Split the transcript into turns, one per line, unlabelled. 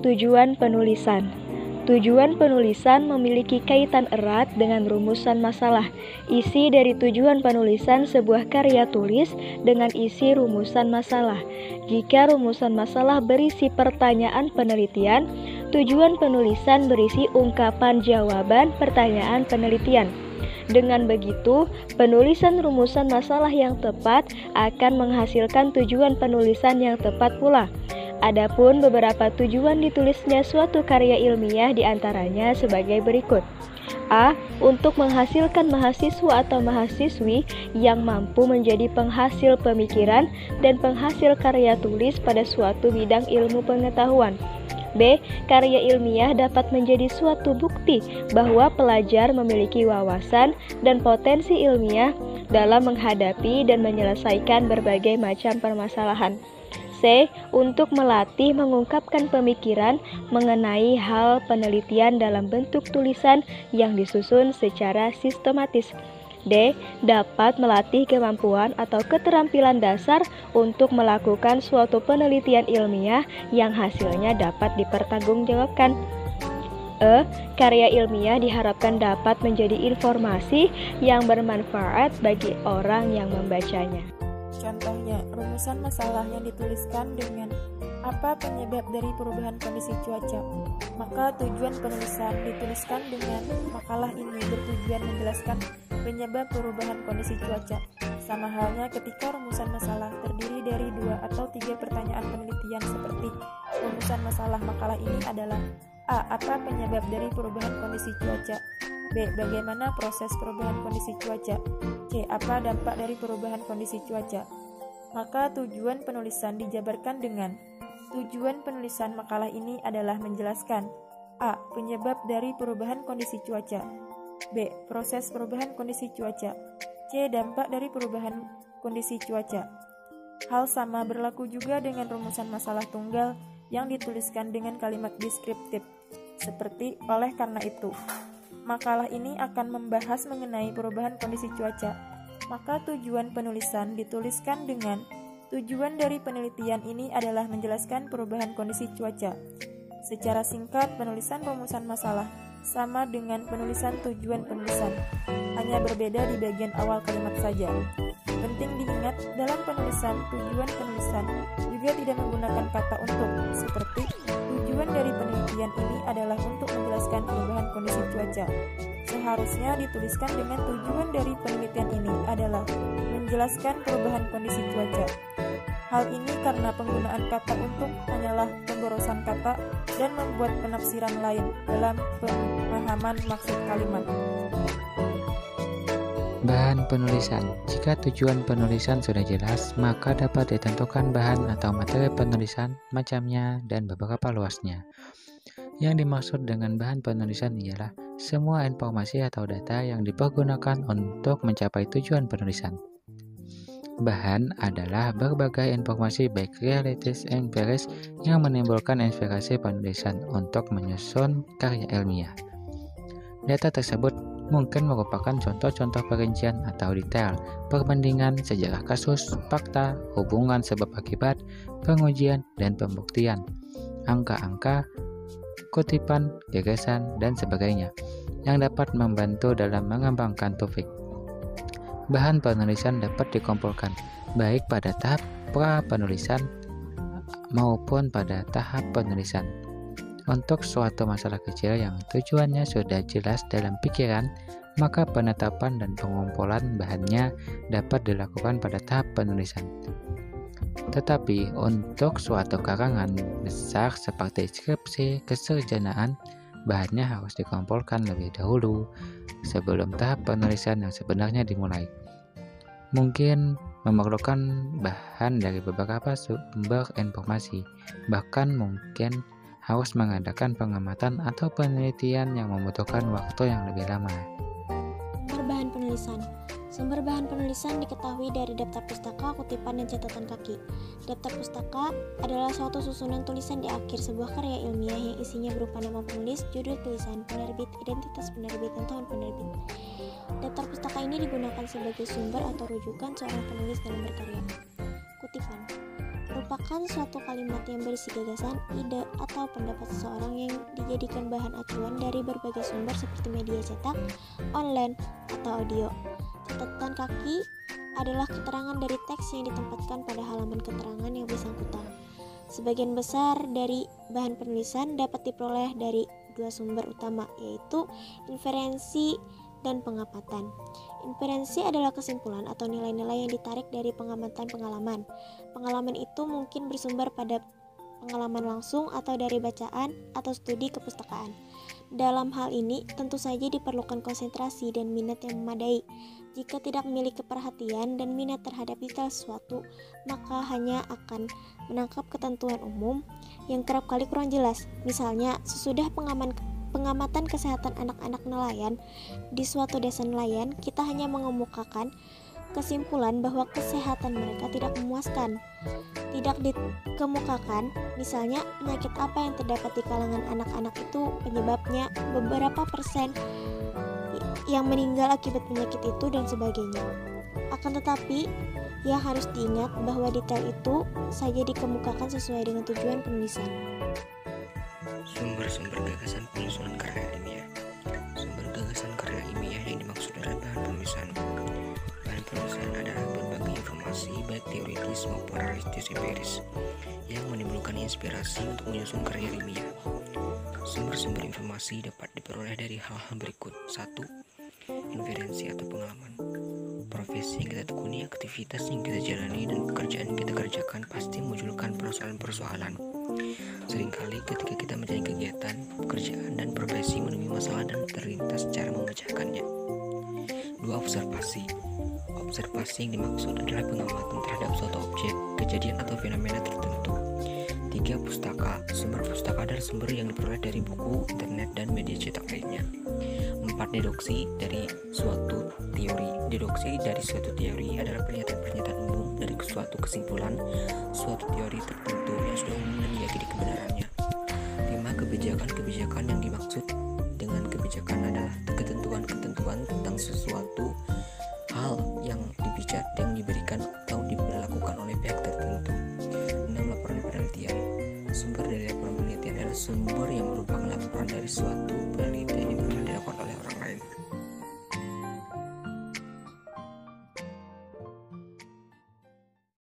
Tujuan penulisan. Tujuan penulisan memiliki kaitan erat dengan rumusan masalah. Isi dari tujuan penulisan sebuah karya tulis dengan isi rumusan masalah. Jika rumusan masalah berisi pertanyaan penelitian, tujuan penulisan berisi ungkapan jawaban pertanyaan penelitian. Dengan begitu, penulisan rumusan masalah yang tepat akan menghasilkan tujuan penulisan yang tepat pula. Adapun beberapa tujuan ditulisnya suatu karya ilmiah diantaranya sebagai berikut. A. Untuk menghasilkan mahasiswa atau mahasiswi yang mampu menjadi penghasil pemikiran dan penghasil karya tulis pada suatu bidang ilmu pengetahuan. B. Karya ilmiah dapat menjadi suatu bukti bahwa pelajar memiliki wawasan dan potensi ilmiah dalam menghadapi dan menyelesaikan berbagai macam permasalahan. C. Untuk melatih mengungkapkan pemikiran mengenai hal penelitian dalam bentuk tulisan yang disusun secara sistematis. D. Dapat melatih kemampuan atau keterampilan dasar untuk melakukan suatu penelitian ilmiah yang hasilnya dapat dipertanggungjawabkan. E. Karya ilmiah diharapkan dapat menjadi informasi yang bermanfaat bagi orang yang membacanya.
Contohnya, rumusan masalah yang dituliskan dengan apa penyebab dari perubahan kondisi cuaca. Maka tujuan penulisan dituliskan dengan makalah ini bertujuan menjelaskan penyebab perubahan kondisi cuaca. Sama halnya ketika rumusan masalah terdiri dari 2 atau 3 pertanyaan penelitian seperti rumusan masalah makalah ini adalah A. Apa penyebab dari perubahan kondisi cuaca? B. Bagaimana proses perubahan kondisi cuaca? C. Apa dampak dari perubahan kondisi cuaca? Maka tujuan penulisan dijabarkan dengan tujuan penulisan makalah ini adalah menjelaskan A. Penyebab dari perubahan kondisi cuaca. B. Proses perubahan kondisi cuaca. C. Dampak dari perubahan kondisi cuaca. Hal sama berlaku juga dengan rumusan masalah tunggal yang dituliskan dengan kalimat deskriptif, seperti oleh karena itu. Makalah ini akan membahas mengenai perubahan kondisi cuaca. Maka tujuan penulisan dituliskan dengan tujuan dari penelitian ini adalah menjelaskan perubahan kondisi cuaca. Secara singkat, penulisan rumusan masalah sama dengan penulisan tujuan penulisan, hanya berbeda di bagian awal kalimat saja. Penting diingat, dalam penulisan tujuan penulisan juga tidak menggunakan kata untuk, seperti tujuan dari penelitian ini adalah untuk menjelaskan perubahan kondisi cuaca. Seharusnya dituliskan dengan tujuan dari penelitian ini adalah menjelaskan perubahan kondisi cuaca. Hal ini karena penggunaan kata untuk hanyalah pemborosan kata dan membuat penafsiran lain dalam pemahaman maksud kalimat.
Bahan penulisan. Jika tujuan penulisan sudah jelas, maka dapat ditentukan bahan atau materi penulisan, macamnya, dan beberapa luasnya. Yang dimaksud dengan bahan penulisan ialah semua informasi atau data yang dipergunakan untuk mencapai tujuan penulisan. Bahan adalah berbagai informasi baik realistis empiris yang menimbulkan inspirasi penulisan untuk menyusun karya ilmiah. Data tersebut mungkin merupakan contoh-contoh perincian atau detail, perbandingan sejarah kasus, fakta, hubungan sebab akibat, pengujian, dan pembuktian, angka-angka, kutipan, gagasan, dan sebagainya, yang dapat membantu dalam mengembangkan topik. Bahan penulisan dapat dikumpulkan, baik pada tahap pra-penulisan maupun pada tahap penulisan. Untuk suatu masalah kecil yang tujuannya sudah jelas dalam pikiran, maka penetapan dan pengumpulan bahannya dapat dilakukan pada tahap penulisan. Tetapi untuk suatu karangan besar seperti skripsi kesarjanaan, bahannya harus dikumpulkan lebih dahulu sebelum tahap penulisan yang sebenarnya dimulai. Mungkin memerlukan bahan dari beberapa sumber informasi, bahkan mungkin harus mengadakan pengamatan atau penelitian yang membutuhkan waktu yang lebih lama.
Bahan penulisan. Sumber bahan penulisan diketahui dari daftar pustaka, kutipan, dan catatan kaki. Daftar pustaka adalah suatu susunan tulisan di akhir sebuah karya ilmiah yang isinya berupa nama penulis, judul tulisan, penerbit, identitas penerbit, dan tahun penerbit. Daftar pustaka ini digunakan sebagai sumber atau rujukan seorang penulis dalam berkarya. Kutipan merupakan suatu kalimat yang berisi gagasan, ide, atau pendapat seseorang yang dijadikan bahan acuan dari berbagai sumber seperti media cetak, online, atau audio. Catatan kaki adalah keterangan dari teks yang ditempatkan pada halaman keterangan yang bersangkutan. Sebagian besar dari bahan penulisan dapat diperoleh dari dua sumber utama, yaitu inferensi dan pengamatan. Inferensi adalah kesimpulan atau nilai-nilai yang ditarik dari pengamatan pengalaman. Pengalaman itu mungkin bersumber pada pengalaman langsung atau dari bacaan atau studi kepustakaan. Dalam hal ini, tentu saja diperlukan konsentrasi dan minat yang memadai. Jika tidak memiliki perhatian dan minat terhadap detail sesuatu, maka hanya akan menangkap ketentuan umum yang kerap kali kurang jelas. Misalnya, sesudah pengamatan kesehatan anak-anak nelayan di suatu desa nelayan, kita hanya mengemukakan kesimpulan bahwa kesehatan mereka tidak memuaskan. Tidak dikemukakan, misalnya penyakit apa yang terdapat di kalangan anak-anak itu penyebabnya, beberapa persen yang meninggal akibat penyakit itu, dan sebagainya. Akan tetapi, yang harus diingat bahwa detail itu saja dikemukakan sesuai dengan tujuan penulisan.
Sumber-sumber gagasan penyusunan karya ilmiah. Sumber gagasan karya ilmiah yang dimaksud adalah bahan penulisan. Bahan penulisan adalah berbagai informasi baik teoritis maupun realistis empiris yang menimbulkan inspirasi untuk menyusun karya ilmiah. Sumber-sumber informasi dapat diperoleh dari hal-hal berikut. 1. Inferensi atau pengalaman. Profesi yang kita tekuni, aktivitas yang kita jalani, dan pekerjaan yang kita kerjakan pasti memunculkan persoalan-persoalan. Seringkali ketika kita menjalani kegiatan, pekerjaan, dan profesi menemui masalah dan terlintas cara memecahkannya. 2. Observasi. Observasi yang dimaksud adalah pengamatan terhadap suatu objek, kejadian, atau fenomena tertentu. 3. Pustaka. Sumber pustaka adalah sumber yang diperoleh dari buku, internet, dan media cetak lainnya. 4. Deduksi dari suatu teori. Deduksi dari suatu teori adalah pernyataan-pernyataan umum dari suatu kesimpulan, suatu teori tertentu yang sudah umum dan diyakini kebenarannya. 5. Kebijakan yang dimaksud dengan kebijakan adalah ketentuan-ketentuan tentang sesuatu hal yang diberikan atau diberlakukan oleh pihak tertentu. 6. Laporan penelitian. Sumber dari laporan penelitian adalah sumber yang merupakan laporan dari suatu penelitian